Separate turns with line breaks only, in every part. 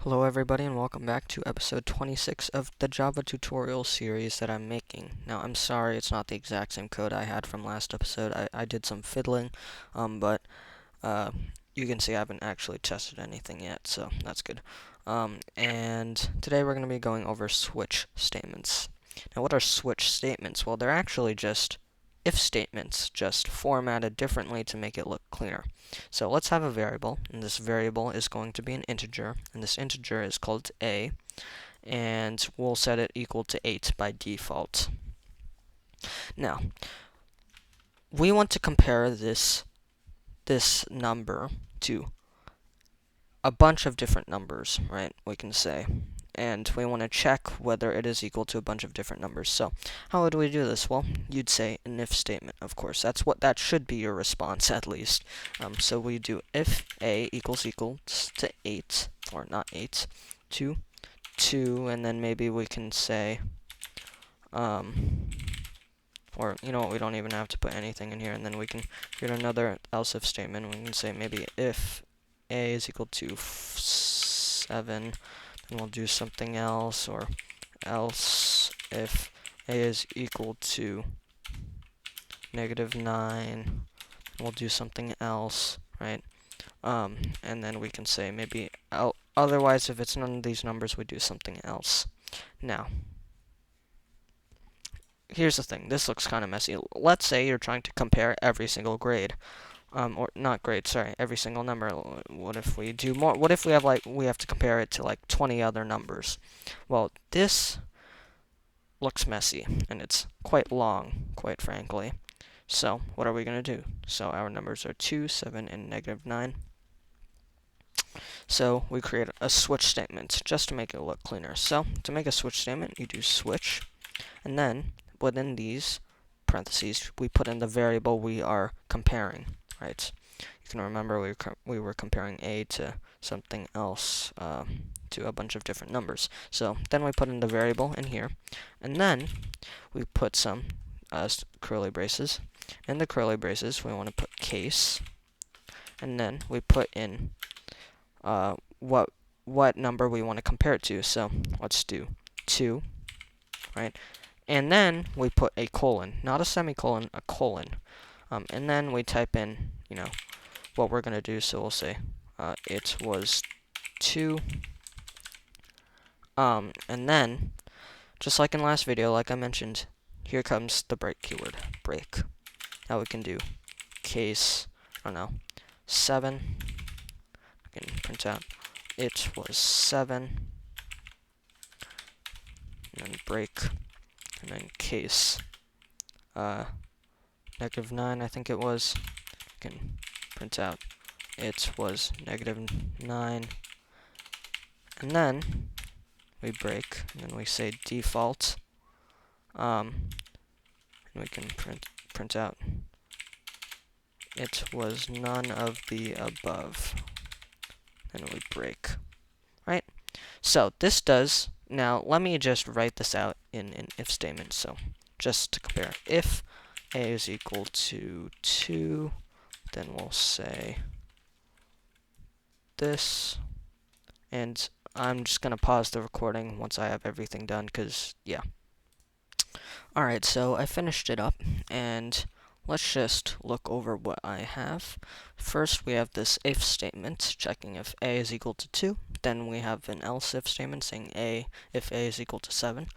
Hello everybody and welcome back to episode 26 of the Java tutorial series that I'm making. Now I'm sorry it's not the exact same code I had from last episode. I did some fiddling, but you can see I haven't actually tested anything yet, so that's good. And today we're going to be going over switch statements. Now what are switch statements? Well, they're actually just if statements, just formatted differently to make it look cleaner. So let's have a variable, and this variable is going to be an integer, and this integer is called a, and we'll set it equal to 8 by default. Now, we want to compare this number to a bunch of different numbers, right? We can say. And we want to check whether it is equal to a bunch of different numbers. So how would we do this? Well, you'd say an if statement, of course. That should be your response, at least. So we do if a equals to 8, or not 8, to 2, and then maybe we can say, or you know what, we don't even have to put anything in here, and then we can create another else if statement. We can say maybe if a is equal to 7, then we'll do something else, or else if a is equal to -9, we'll do something else, right? And then we can say maybe otherwise, if it's none of these numbers, we do something else. Now, here's the thing. This looks kind of messy. Let's say you're trying to compare every single grade. Or not grade, sorry, every single number. What if we do more? What if we have to compare it to like 20 other numbers? Well, this looks messy, and it's quite long, quite frankly. So, what are we going to do? So, our numbers are 2, 7, and -9. So, we create a switch statement just to make it look cleaner. So, to make a switch statement, you do switch, and then within these parentheses, we put in the variable we are comparing, right? You can remember we were comparing a to something else, to a bunch of different numbers. So then we put in the variable in here, and then we put some curly braces. In the curly braces, we want to put case, and then we put in what number we want to compare it to. So let's do 2, right? And then we put a colon, not a semicolon, a colon. And then we type in, what we're going to do. So we'll say it was 2. And then, just like in last video, like I mentioned, here comes the break keyword, break. Now we can do case, 7. We can print out it was 7. And then break. And then case, -9, I think it was. We can print out it was -9. And then we break, and then we say default, and we can print out it was none of the above, and we break, right? So this does, now let me just write this out in an if statement. So just to compare, if a is equal to 2, then we'll say this, and I'm just going to pause the recording once I have everything done, because, yeah. Alright, so I finished it up, and let's just look over what I have. First, we have this if statement, checking if a is equal to 2. Then we have an else if statement saying if a is equal to 7.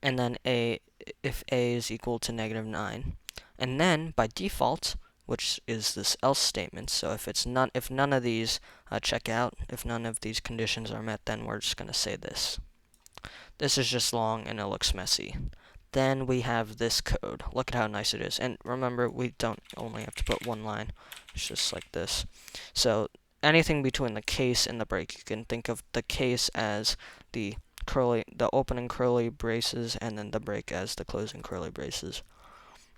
And then if a is equal to -9. And then, by default, which is this else statement, so if none of these check out, if none of these conditions are met, then we're just going to say this. This is just long and it looks messy. Then we have this code. Look at how nice it is. And remember, we don't only have to put one line. It's just like this. So anything between the case and the break, you can think of the case as the opening curly braces, and then the break as the closing curly braces.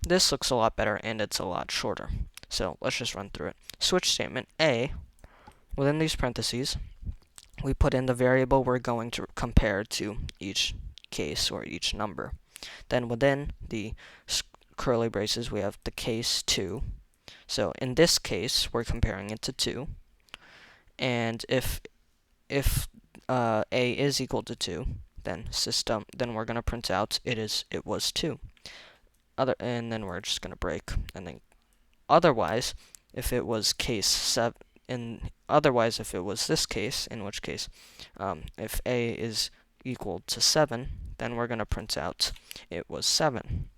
This looks a lot better, and it's a lot shorter. So let's just run through it. Switch statement A, within these parentheses, we put in the variable we're going to compare to each case or each number. Then within the curly braces, we have the case 2. So in this case, we're comparing it to 2. And if a is equal to 2, then we're going to print out it was 2. And then we're just going to break. And then otherwise, if it was case 7, otherwise if it was this case, in which case, if a is equal to 7, then we're going to print out it was 7.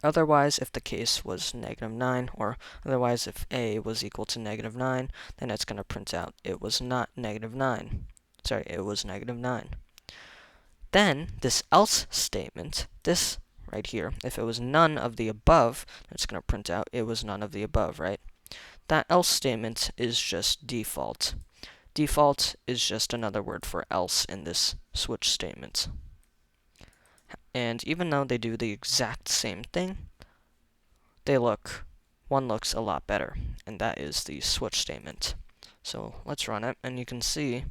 Otherwise, if the case was -9, or otherwise if a was equal to -9, then it's going to print out it was not -9. Sorry, it was -9. Then, this else statement, this right here, if it was none of the above, it's going to print out it was none of the above, right? That else statement is just default. Default is just another word for else in this switch statement. And even though they do the exact same thing, one looks a lot better, and that is the switch statement. So let's run it, and you can see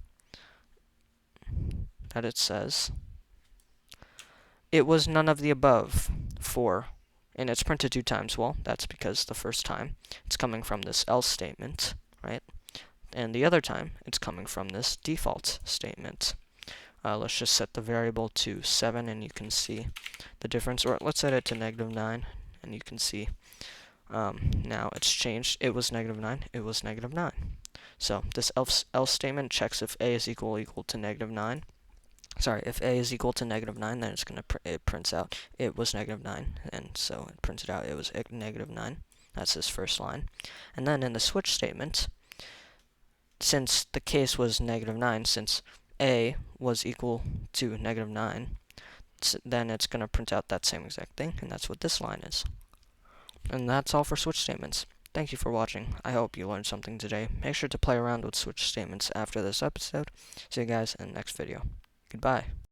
that it says it was none of the above and it's printed 2 times. Well, that's because the first time it's coming from this else statement, right? And the other time it's coming from this default statement. Let's just set the variable to 7, and you can see the difference. Or let's set it to -9, and you can see now it's changed. It was -9. It was -9. So this else statement checks if a is equal to -9. Sorry, if a is equal to -9, then it prints out it was -9, and so it printed out it was -9. That's this first line. And then in the switch statement, since the case was -9, since a was equal to -9, then it's going to print out that same exact thing, and that's what this line is. And that's all for switch statements. Thank you for watching. I hope you learned something today. Make sure to play around with switch statements after this episode. See you guys in the next video. Goodbye.